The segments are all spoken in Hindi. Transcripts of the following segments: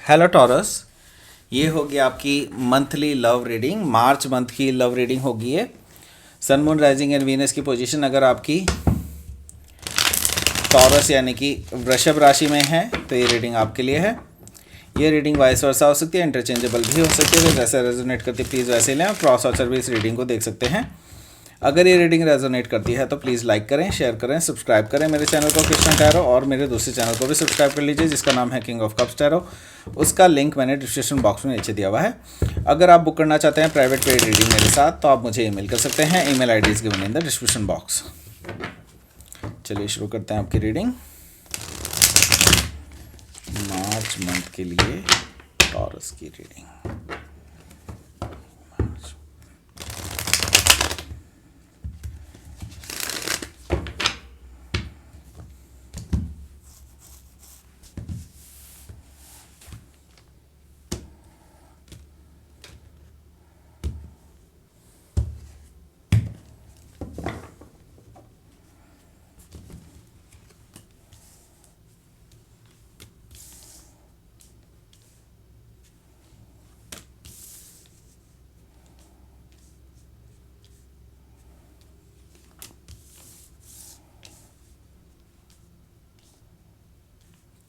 Hello taurus. ये होगी आपकी monthly love reading. March month की लव रीडिंग होगी ये। Sun moon rising and Venus की पोजीशन अगर आपकी टॉरस यानी कि वृषभ राशि में है तो ये रीडिंग आपके लिए है। ये रीडिंग वाइस वर्सा हो सकती है, इंटरचेंजेबल भी हो सकती है, तो जैसे रेजोनेट करती है प्लीज़ वैसे लें। और क्रॉस वाचर भी इस रीडिंग को देख सकते हैं। अगर ये रीडिंग रेजोनेट करती है तो प्लीज़ लाइक करें, शेयर करें, सब्सक्राइब करें मेरे चैनल को कृष्ण टैरो, और मेरे दूसरे चैनल को भी सब्सक्राइब कर लीजिए जिसका नाम है किंग ऑफ कप्स टैरो। उसका लिंक मैंने डिस्क्रिप्शन बॉक्स में नीचे दिया हुआ है। अगर आप बुक करना चाहते हैं प्राइवेट पेड रीडिंग मेरे साथ तो आप मुझे ईमेल कर सकते हैं। Email ID is given in the description box. चलिए शुरू करते हैं आपकी रीडिंग मार्च मंथ के लिए टॉरस की रीडिंग।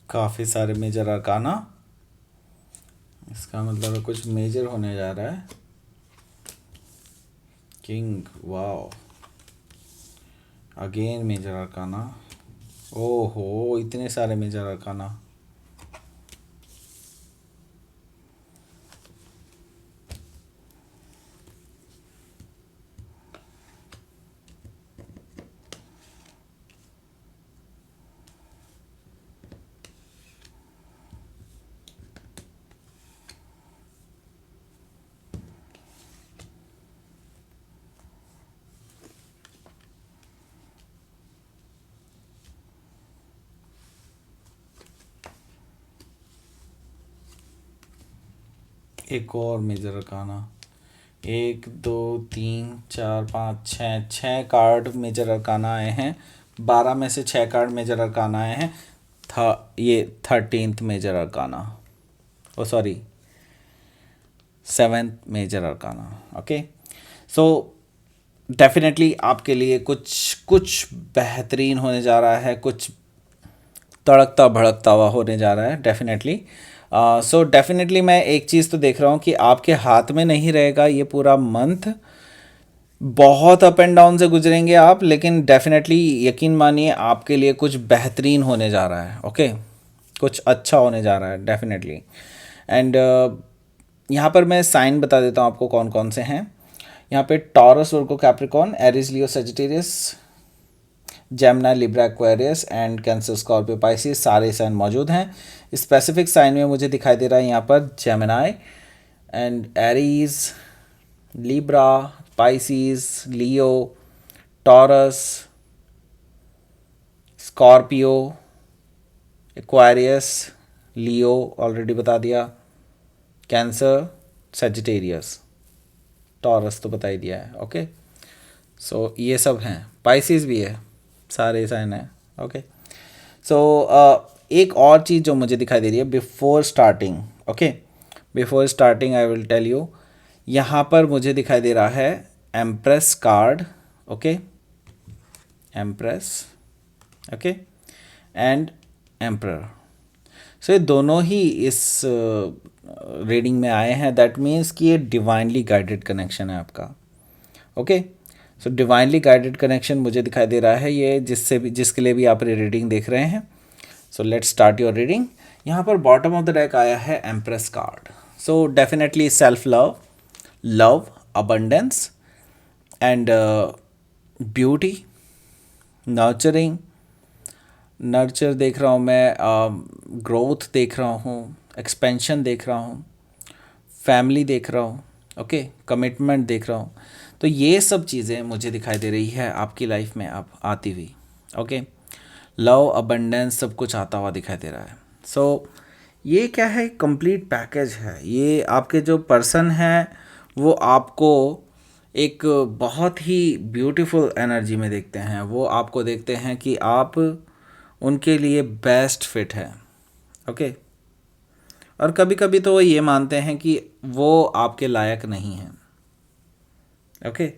काफ़ी सारे मेजर अरकाना, इसका मतलब कुछ मेजर होने जा रहा है। King, wow, again major arcana. ओहो, इतने सारे मेजर अरकाना। एक और major arcana. 1 2 3 4 5 6 card major arcana आए हैं। 12 में से 6 कार्ड मेजर अरकाना आए हैं। ये 13th major arcana, oh sorry 7th major arcana. Okay, so definitely आपके लिए कुछ कुछ बेहतरीन होने जा रहा है, कुछ तड़कता भड़कता हुआ होने जा रहा है डेफिनेटली। सो डेफिनेटली मैं एक चीज़ तो देख रहा हूँ कि आपके हाथ में नहीं रहेगा ये पूरा मंथ। बहुत अप एंड डाउन से गुजरेंगे आप, लेकिन डेफिनेटली यकीन मानिए आपके लिए कुछ बेहतरीन होने जा रहा है। ओके, कुछ अच्छा होने जा रहा है डेफिनेटली। एंड यहाँ पर मैं साइन बता देता हूँ आपको कौन कौन से हैं। यहाँ पे taurus, Virgo, Capricorn, Aries, Leo, Sagittarius, Gemini, Libra, Aquarius and cancer, Scorpio, Pisces सारे साइन मौजूद हैं। स्पेसिफिक साइन में मुझे दिखाई दे रहा है यहाँ पर Gemini and Aries, Libra, Pisces, Leo, taurus, Scorpio, Aquarius, Leo already बता दिया, कैंसर, सेजिटेरियस, टॉरस तो बता ही दिया है। ओके, सो ये सब हैं, पाइसिस भी है, सारे साइन हैं। ओके, सो एक और चीज़ जो मुझे दिखाई दे रही है before starting. Okay, before starting I will tell you, यहाँ पर मुझे दिखाई दे रहा है empress card. Okay, empress, okay, and emperor. So ये दोनों ही इस रीडिंग में आए हैं। दैट मीन्स कि ये डिवाइनली गाइडेड कनेक्शन है आपका। ओके, सो डिवाइनली गाइडेड कनेक्शन मुझे दिखाई दे रहा है ये, जिससे भी, जिसके लिए भी आप ये रीडिंग देख रहे हैं। So let's start your reading. यहाँ पर बॉटम ऑफ द डेक आया है empress card. So definitely self love, love, abundance and beauty, nurturing, nurture देख रहा हूँ मैं, ग्रोथ देख रहा हूँ, एक्सपेंशन देख रहा हूँ, फैमिली देख रहा हूँ, ओके, कमिटमेंट देख रहा हूँ। तो ये सब चीज़ें मुझे दिखाई दे रही है आपकी लाइफ में अब आती हुई। ओके, लव, अबंडेंस, सब कुछ आता हुआ दिखाई दे रहा है। सो ये क्या है, कंप्लीट पैकेज है। ये आपके जो पर्सन हैं वो आपको एक बहुत ही ब्यूटीफुल एनर्जी में देखते हैं। वो आपको देखते हैं कि आप उनके लिए बेस्ट फिट है। ओके, और कभी कभी तो वो ये मानते हैं कि वो आपके लायक नहीं हैं। ओके,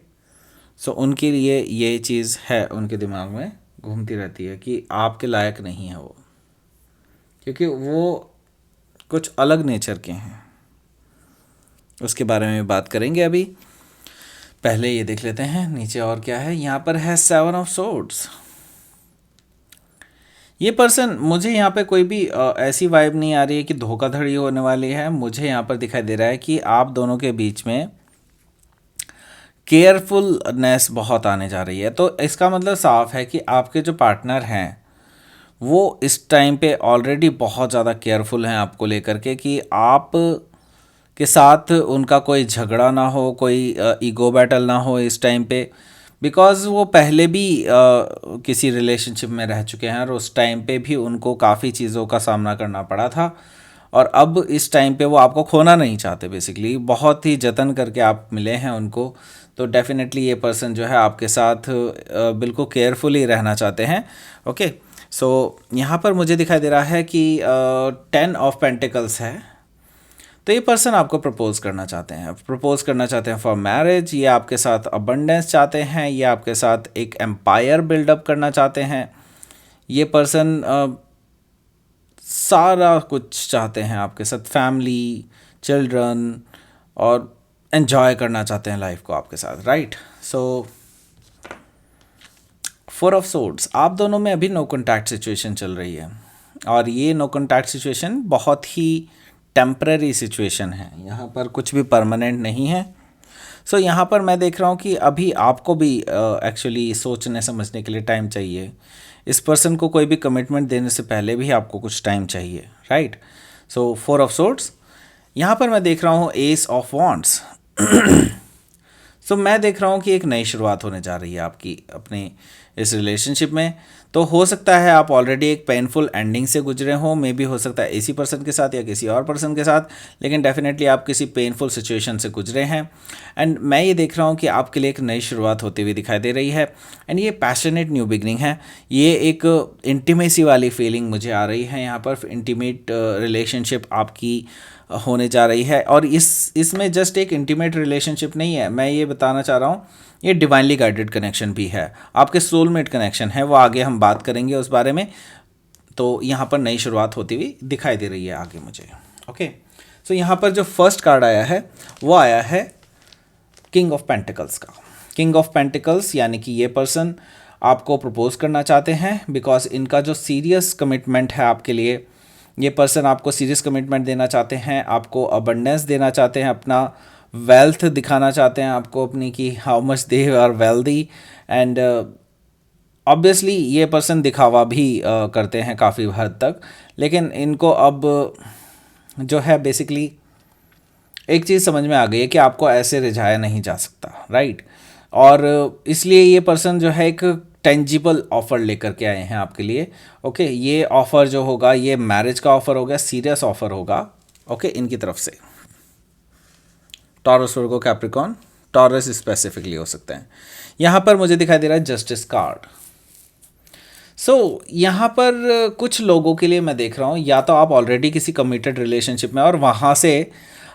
सो उनके लिए ये चीज़ है, उनके दिमाग में घूमती रहती है कि आपके लायक नहीं है वो, क्योंकि वो कुछ अलग नेचर के हैं। उसके बारे में बात करेंगे अभी। पहले ये देख लेते हैं नीचे और क्या है। यहाँ पर है 7 ऑफ सोर्ड्स। ये पर्सन, मुझे यहाँ पे कोई भी ऐसी वाइब नहीं आ रही है कि धोखाधड़ी होने वाली है। मुझे यहाँ पर दिखाई दे रहा है कि आप दोनों के बीच में केयरफुलनेस बहुत आने जा रही है। तो इसका मतलब साफ है कि आपके जो पार्टनर हैं वो इस टाइम पे ऑलरेडी बहुत ज़्यादा केयरफुल हैं आपको लेकर के, कि आप के साथ उनका कोई झगड़ा ना हो, कोई ईगो बैटल ना हो इस टाइम पे। बिकॉज़ वो पहले भी किसी रिलेशनशिप में रह चुके हैं और उस टाइम पे भी उनको काफ़ी चीज़ों का सामना करना पड़ा था, और अब इस टाइम पे वो आपको खोना नहीं चाहते। बेसिकली बहुत ही जतन करके आप मिले हैं उनको, तो डेफिनेटली ये पर्सन जो है आपके साथ बिल्कुल केयरफुली रहना चाहते हैं। ओके, सो यहाँ पर मुझे दिखाई दे रहा है कि 10 ऑफ पेंटिकल्स है। तो ये पर्सन आपको प्रपोज करना चाहते हैं, प्रपोज करना चाहते हैं फॉर मैरिज। ये आपके साथ अबंडेंस चाहते हैं, ये आपके साथ एक एम्पायर बिल्डअप करना चाहते हैं। ये पर्सन सारा कुछ चाहते हैं आपके साथ, फैमिली, चिल्ड्रन, और एन्जॉय करना चाहते हैं लाइफ को आपके साथ, राइट। सो 4 ऑफ सोर्ड्स, आप दोनों में अभी नो कॉन्टैक्ट सिचुएशन चल रही है, और ये नो कॉन्टैक्ट सिचुएशन बहुत ही टेम्पररी सिचुएशन है, यहाँ पर कुछ भी परमानेंट नहीं है। सो यहाँ पर मैं देख रहा हूँ कि अभी आपको भी एक्चुअली सोचने समझने के लिए टाइम चाहिए। इस पर्सन को कोई भी कमिटमेंट देने से पहले भी आपको कुछ टाइम चाहिए, राइट। So 4 of swords. यहाँ पर मैं देख रहा हूँ एस ऑफ वॉन्ड्स। सो मैं देख रहा हूँ कि एक नई शुरुआत होने जा रही है आपकी अपने इस रिलेशनशिप में। तो हो सकता है आप ऑलरेडी एक पेनफुल एंडिंग से गुजरे हों, मे बी हो सकता है इसी पर्सन के साथ या किसी और पर्सन के साथ, लेकिन डेफिनेटली आप किसी पेनफुल सिचुएशन से गुजरे हैं। एंड मैं ये देख रहा हूँ कि आपके लिए एक नई शुरुआत होती हुई दिखाई दे रही है, एंड ये पैशनेट न्यू बिगनिंग है। ये एक इंटीमेसी वाली फीलिंग मुझे आ रही है यहाँ पर। इंटीमेट रिलेशनशिप आपकी होने जा रही है, और इसमें जस्ट एक इंटीमेट रिलेशनशिप नहीं है, मैं ये बताना चाह रहा हूँ ये डिवाइनली गाइडेड कनेक्शन भी है, आपके सोलमेट कनेक्शन है। वो आगे हम बात करेंगे उस बारे में। तो यहाँ पर नई शुरुआत होती हुई दिखाई दे रही है आगे मुझे। ओके, सो यहाँ पर जो फर्स्ट कार्ड आया है वो आया है किंग ऑफ पेंटिकल्स का। किंग ऑफ पेंटिकल्स यानी कि ये पर्सन आपको प्रपोज करना चाहते हैं, बिकॉज इनका जो सीरियस कमिटमेंट है आपके लिए, ये पर्सन आपको सीरियस कमिटमेंट देना चाहते हैं, आपको अबंडेंस देना चाहते हैं, अपना वेल्थ दिखाना चाहते हैं आपको अपनी, कि how much they are wealthy. And obviously ये पर्सन दिखावा भी करते हैं काफ़ी हद तक, लेकिन इनको अब जो है बेसिकली एक चीज़ समझ में आ गई है कि आपको ऐसे रिझाया नहीं जा सकता, राइट। और इसलिए ये पर्सन जो है एक टेंजिबल ऑफ़र लेकर के आए हैं आपके लिए। ओके, ये ऑफ़र जो होगा ये मैरिज का ऑफ़र होगा, सीरियस ऑफ़र होगा, ओके, इनकी तरफ से। टॉरस, वर्गो, कैप्रिकॉर्न, टॉरस स्पेसिफिकली हो सकते हैं। यहाँ पर मुझे दिखाई दे रहा है जस्टिस कार्ड। सो यहाँ पर कुछ लोगों के लिए मैं देख रहा हूँ, या तो आप ऑलरेडी किसी कमिटेड रिलेशनशिप में और वहाँ से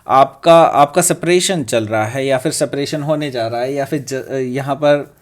आपका सेपरेशन चल रहा है, या फिर सेपरेशन होने जा रहा है, या फिर यहाँ पर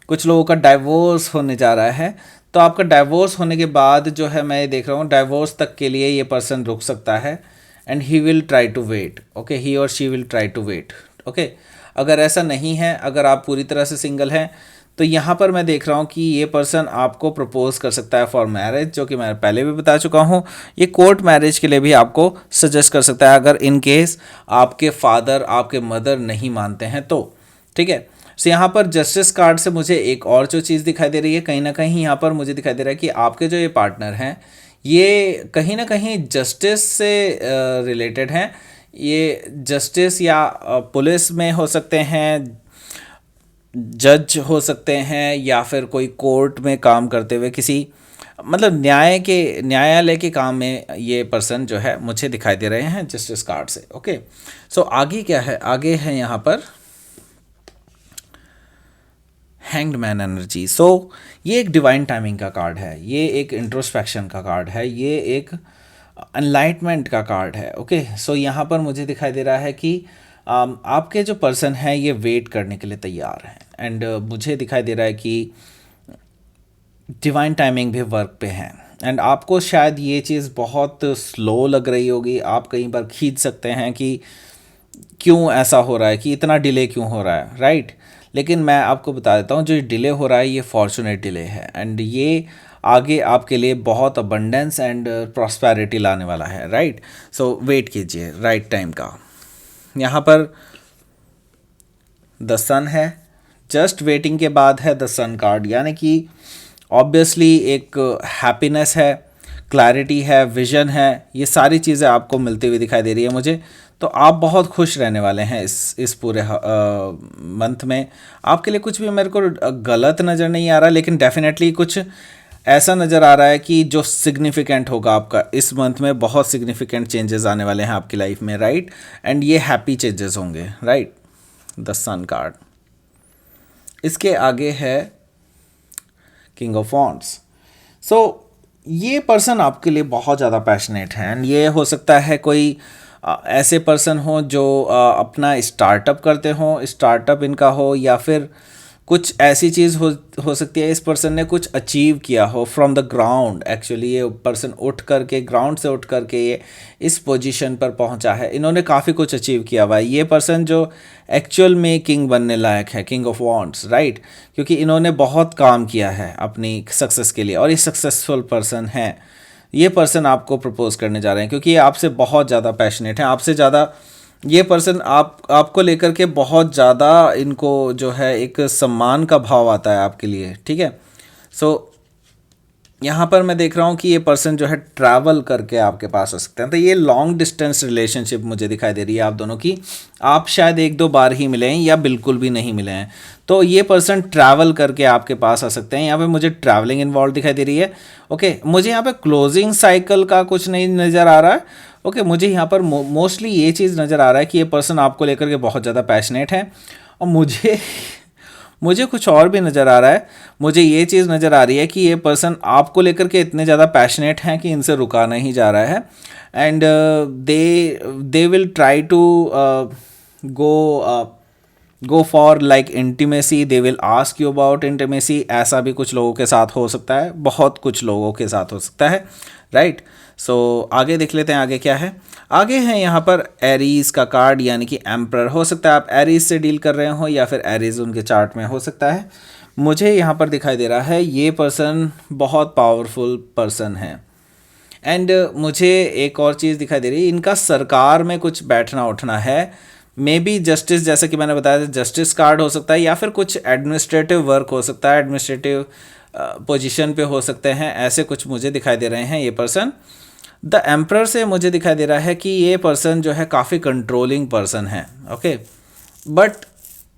कुछ लोगों का डाइवोर्स होने जा रहा है। तो आपका डाइवोर्स होने के बाद जो है मैं ये देख रहा हूँ डाइवोर्स तक के लिए ये पर्सन रुक सकता है, and he will try to wait. Okay, he और she will try to wait. Okay, अगर ऐसा नहीं है, अगर आप पूरी तरह से सिंगल हैं, तो यहाँ पर मैं देख रहा हूँ कि ये पर्सन आपको प्रपोज कर सकता है फॉर मैरिज, जो कि मैं पहले भी बता चुका हूँ। ये कोर्ट मैरिज के लिए भी आपको सजेस्ट कर सकता है, अगर इन केस आपके फादर, आपके मदर नहीं मानते हैं तो, ठीक है। सो यहाँ पर जस्टिस कार्ड से मुझे एक और जो चीज़ दिखाई दे रही है, कहीं ना कहीं यहाँ पर मुझे दिखाई दे रहा है कि आपके जो ये पार्टनर हैं ये कहीं ना कहीं जस्टिस से रिलेटेड हैं। ये जस्टिस या पुलिस में हो सकते हैं, जज हो सकते हैं, या फिर कोई कोर्ट में काम करते हुए किसी मतलब न्यायालय के काम में ये पर्सन जो है मुझे दिखाई दे रहे हैं जस्टिस कार्ड से। ओके, सो आगे क्या है, आगे है यहाँ पर हैंग्ड मैन एनर्जी। सो ये एक डिवाइन टाइमिंग का कार्ड है, ये एक इंट्रोस्पेक्शन का कार्ड है, ये एक एनलाइटमेंट का कार्ड है। ओके, सो यहाँ पर मुझे दिखाई दे रहा है कि आपके जो पर्सन है ये वेट करने के लिए तैयार हैं, एंड मुझे दिखाई दे रहा है कि डिवाइन टाइमिंग भी वर्क पे है। एंड आपको शायद ये चीज़ बहुत स्लो लग रही होगी, आप कई बार खींच सकते हैं कि क्यों ऐसा हो रहा है, कि इतना डिले क्यों हो रहा है, राइट। लेकिन मैं आपको बता देता हूँ, जो डिले हो रहा है ये फॉर्चुनेट डिले है, एंड ये आगे आपके लिए बहुत अबंडेंस एंड प्रॉस्पेरिटी लाने वाला है, राइट। सो वेट कीजिए राइट टाइम का। यहाँ पर द सन है, जस्ट वेटिंग के बाद है द सन कार्ड, यानी कि ऑब्वियसली एक हैप्पीनेस है, क्लैरिटी है, विजन है, ये सारी चीज़ें आपको मिलती हुई दिखाई दे रही है मुझे। तो आप बहुत खुश रहने वाले हैं इस पूरे मंथ में। आपके लिए कुछ भी मेरे को गलत नज़र नहीं आ रहा, लेकिन डेफिनेटली कुछ ऐसा नज़र आ रहा है कि जो सिग्निफिकेंट होगा आपका इस मंथ में, बहुत सिग्निफिकेंट चेंजेस आने वाले हैं आपकी लाइफ में, राइट। एंड ये हैप्पी चेंजेस होंगे, राइट। The sun card. इसके आगे है किंग ऑफ वॉन्ड्स। सो ये पर्सन आपके लिए बहुत ज़्यादा पैशनेट हैं, एंड ये हो सकता है कोई ऐसे पर्सन हो जो अपना स्टार्टअप करते हो, स्टार्टअप इनका हो, या फिर कुछ ऐसी चीज़ हो सकती है, इस पर्सन ने कुछ अचीव किया हो फ्रॉम द ग्राउंड। एक्चुअली ये पर्सन उठ करके, ग्राउंड से उठ करके ये इस पोजीशन पर पहुंचा है, इन्होंने काफ़ी कुछ अचीव किया हुआ है। ये पर्सन जो एक्चुअल में किंग बनने लायक है, किंग ऑफ वॉन्ड्स, राइट, क्योंकि इन्होंने बहुत काम किया है अपनी सक्सेस के लिए, और ये सक्सेसफुल पर्सन है। ये पर्सन आपको प्रपोज करने जा रहे हैं, क्योंकि ये आपसे बहुत ज़्यादा पैशनेट हैं, आपसे ज़्यादा ये पर्सन आपको लेकर के बहुत ज़्यादा, इनको जो है एक सम्मान का भाव आता है आपके लिए, ठीक है। सो यहाँ पर मैं देख रहा हूँ कि ये पर्सन जो है ट्रैवल करके आपके पास आ सकते हैं। तो ये लॉन्ग डिस्टेंस रिलेशनशिप मुझे दिखाई दे रही है आप दोनों की। आप शायद एक दो बार ही मिले हैं या बिल्कुल भी नहीं मिले हैं, तो ये पर्सन ट्रैवल करके आपके पास आ सकते हैं। यहाँ पे मुझे ट्रैवलिंग इन्वॉल्व दिखाई दे रही है। ओके, मुझे यहाँ पे क्लोजिंग साइकिल का कुछ नहीं नज़र आ रहा है। ओके, मुझे यहाँ पर मोस्टली ये चीज़ नज़र आ रहा है कि ये पर्सन आपको लेकर के बहुत ज़्यादा पैशनेट है, और मुझे कुछ और भी नज़र आ रहा है। मुझे ये चीज़ नज़र आ रही है कि ये पर्सन आपको लेकर के इतने ज़्यादा पैशनेट हैं कि इनसे रुका नहीं जा रहा है, and they will try to go for like intimacy, they will ask you about intimacy. ऐसा भी कुछ लोगों के साथ हो सकता है, बहुत कुछ लोगों के साथ हो सकता है, राइट। सो आगे देख लेते हैं आगे क्या है। आगे है यहाँ पर एरीज का कार्ड, यानी कि एम्परर। हो सकता है आप एरीज से डील कर रहे हो, या फिर एरीज उनके चार्ट में हो सकता है। मुझे यहाँ पर दिखाई दे रहा है ये पर्सन बहुत पावरफुल पर्सन है, एंड मुझे एक और चीज़ दिखाई दे रही है, इनका सरकार में कुछ बैठना उठना है। मे बी जस्टिस, जैसे कि मैंने बताया था, जस्टिस कार्ड हो सकता है, या फिर कुछ एडमिनिस्ट्रेटिव वर्क हो सकता है, एडमिनिस्ट्रेटिव पोजीशन पे हो सकते हैं, ऐसे कुछ मुझे दिखाई दे रहे हैं ये पर्सन। द एम्परर से मुझे दिखाई दे रहा है कि ये पर्सन जो है काफ़ी कंट्रोलिंग पर्सन है, okay, but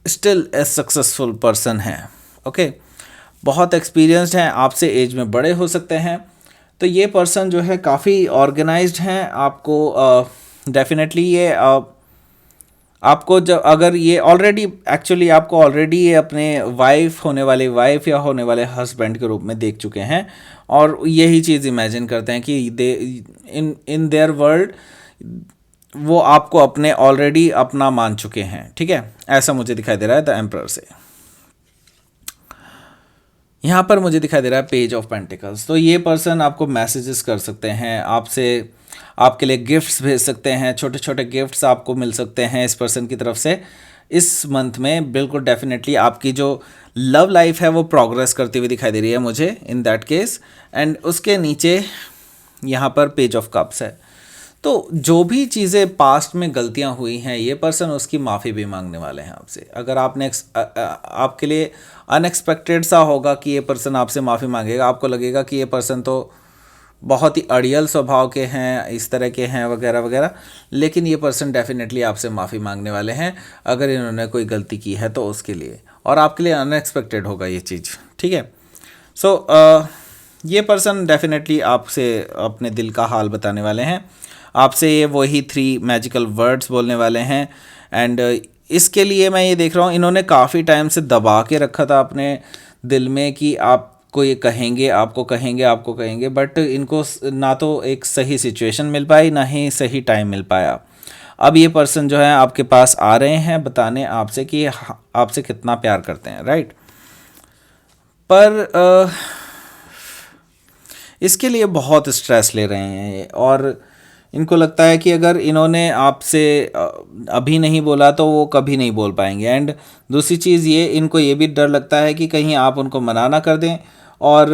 still a successful person है, ओके। बहुत एक्सपीरियंस्ड हैं, आपसे एज में बड़े हो सकते हैं। तो ये पर्सन जो है काफ़ी ऑर्गेनाइज्ड हैं। आपको डेफिनेटली ये आपको जब, अगर ये ऑलरेडी, एक्चुअली आपको ऑलरेडी ये अपने वाइफ या होने वाले हस्बैंड के रूप में देख चुके हैं, और यही चीज़ इमेजिन करते हैं कि दे इन देयर वर्ल्ड वो आपको अपने ऑलरेडी अपना मान चुके हैं, ठीक है। ऐसा मुझे दिखाई दे रहा है द एम्परर से। यहाँ पर मुझे दिखाई दे रहा है पेज ऑफ पेंटिकल्स। तो ये पर्सन आपको मैसेजेस कर सकते हैं, आपसे आपके लिए गिफ्ट्स भेज सकते हैं, छोटे छोटे गिफ्ट्स आपको मिल सकते हैं इस पर्सन की तरफ से इस मंथ में। बिल्कुल डेफिनेटली आपकी जो लव लाइफ है वो प्रोग्रेस करती हुई दिखाई दे रही है मुझे इन दैट केस। एंड उसके नीचे यहाँ पर पेज ऑफ कप्स है। तो जो भी चीज़ें पास्ट में गलतियाँ हुई हैं, ये पर्सन उसकी माफ़ी भी मांगने वाले हैं आपसे। अगर आपने आपके लिए अनएक्सपेक्टेड सा होगा कि ये पर्सन आपसे माफ़ी मांगेगा, आपको लगेगा कि ये पर्सन तो बहुत ही अड़ियल स्वभाव के हैं, इस तरह के हैं वगैरह वगैरह, लेकिन ये पर्सन डेफिनेटली आपसे माफ़ी मांगने वाले हैं अगर इन्होंने कोई गलती की है तो उसके लिए, और आपके लिए अनएक्सपेक्टेड होगा ये चीज़, ठीक है। सो ये पर्सन डेफिनेटली आपसे अपने दिल का हाल बताने वाले हैं, आपसे ये वही 3 मैजिकल वर्ड्स बोलने वाले हैं। एंड इसके लिए मैं ये देख रहा हूँ, इन्होंने काफ़ी टाइम से दबा के रखा था अपने दिल में कि आप आपको ये कहेंगे, आपको कहेंगे, बट इनको ना तो एक सही सिचुएशन मिल पाई, ना ही सही टाइम मिल पाया। अब ये पर्सन जो है आपके पास आ रहे हैं बताने आपसे कि आपसे कितना प्यार करते हैं, राइट। पर इसके लिए बहुत स्ट्रेस ले रहे हैं और इनको लगता है कि अगर इन्होंने आपसे अभी नहीं बोला तो वो कभी नहीं बोल पाएंगे। एंड दूसरी चीज़ ये, इनको ये भी डर लगता है कि कहीं आप उनको मना ना कर दें और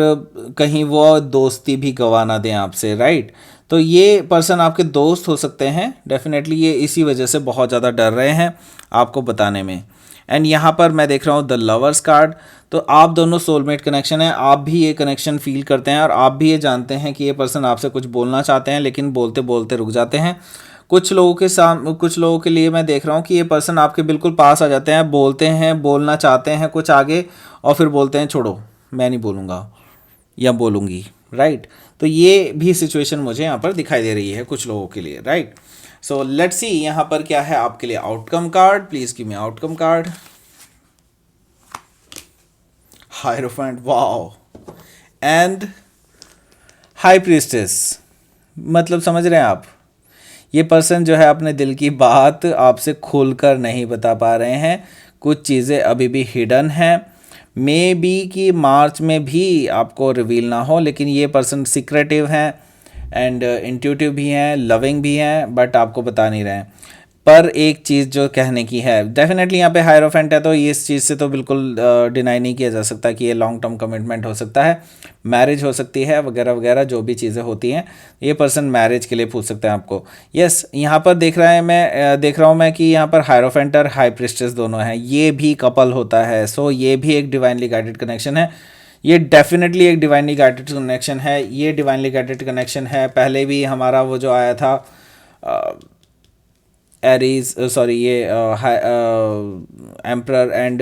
कहीं वो दोस्ती भी गंवा ना दें आपसे, राइट। तो ये पर्सन आपके दोस्त हो सकते हैं डेफिनेटली, ये इसी वजह से बहुत ज़्यादा डर रहे हैं आपको बताने में। एंड यहाँ पर मैं देख रहा हूँ द लवर्स कार्ड, तो आप दोनों सोलमेट कनेक्शन है, आप भी ये कनेक्शन फील करते हैं और आप भी ये जानते हैं कि ये पर्सन आपसे कुछ बोलना चाहते हैं लेकिन बोलते बोलते रुक जाते हैं। कुछ लोगों के लिए मैं देख रहा हूँ कि ये पर्सन आपके बिल्कुल पास आ जाते हैं, बोलते हैं, बोलना चाहते हैं कुछ आगे और फिर बोलते हैं छोड़ो मैं नहीं बोलूँगा या बोलूँगी, राइट। तो ये भी सिचुएशन मुझे यहाँ पर दिखाई दे रही है कुछ लोगों के लिए, राइट। सो लेट्स सी यहाँ पर क्या है आपके लिए outcome card. Please give me outcome card. Hierophant, wow, and high priestess. मतलब समझ रहे हैं आप, ये पर्सन जो है अपने दिल की बात आपसे खुलकर नहीं बता पा रहे हैं, कुछ चीज़ें अभी भी हिडन हैं। मे बी कि मार्च में भी आपको रिवील ना हो, लेकिन ये पर्सन सीक्रेटिव हैं एंड इंट्यूटिव भी हैं, लविंग भी हैं, बट आपको बता नहीं रहे हैं। पर एक चीज़ जो कहने की है डेफिनेटली यहाँ पे हायरोफेंट है, तो ये इस चीज़ से तो बिल्कुल डिनाई नहीं किया जा सकता कि ये लॉन्ग टर्म कमिटमेंट हो सकता है, मैरिज हो सकती है वगैरह वगैरह जो भी चीज़ें होती हैं। ये पर्सन मैरिज के लिए पूछ सकते हैं आपको। यस, यहाँ पर देख रहा हूँ मैं कि यहाँ पर हायरोफेंट और हाई प्रीस्टेस दोनों हैं, ये भी कपल होता है। सो ये भी एक डिवाइनली गाइडेड कनेक्शन है, ये डेफिनेटली एक डिवाइनली गाइडेड कनेक्शन है, ये डिवाइनली गाइडेड कनेक्शन है। पहले भी हमारा वो जो आया था एरीज, सॉरी ये एम्परर एंड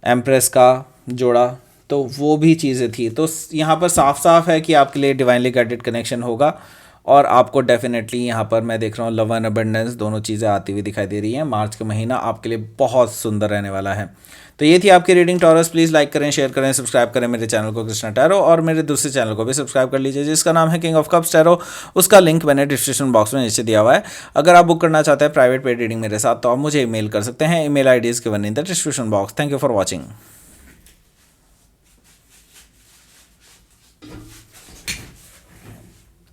एम्प्रेस का जोड़ा, तो वो भी चीज़ें थी। तो यहाँ पर साफ साफ है कि आपके लिए डिवाइनली गाइडेड कनेक्शन होगा और आपको डेफिनेटली यहाँ पर मैं देख रहा हूँ लव एंड अबंडेंस दोनों चीज़ें आती हुई दिखाई दे रही हैं। मार्च का महीना आपके लिए बहुत सुंदर रहने वाला है। तो ये थी आपकी रीडिंग टॉरस। प्लीज़ लाइक करें, शेयर करें, सब्सक्राइब करें मेरे चैनल को कृष्णा टैरो, और मेरे दूसरे चैनल को भी सब्सक्राइब कर लीजिए जिसका नाम है किंग ऑफ कप्स टैरो। उसका लिंक मैंने डिस्क्रिप्शन बॉक्स में नीचे दिया हुआ है। अगर आप बुक करना चाहते हैं प्राइवेट पेड रीडिंग मेरे साथ तो आप मुझे ईमेल कर सकते हैं। Email ID is given in the description box. Thank you for watching.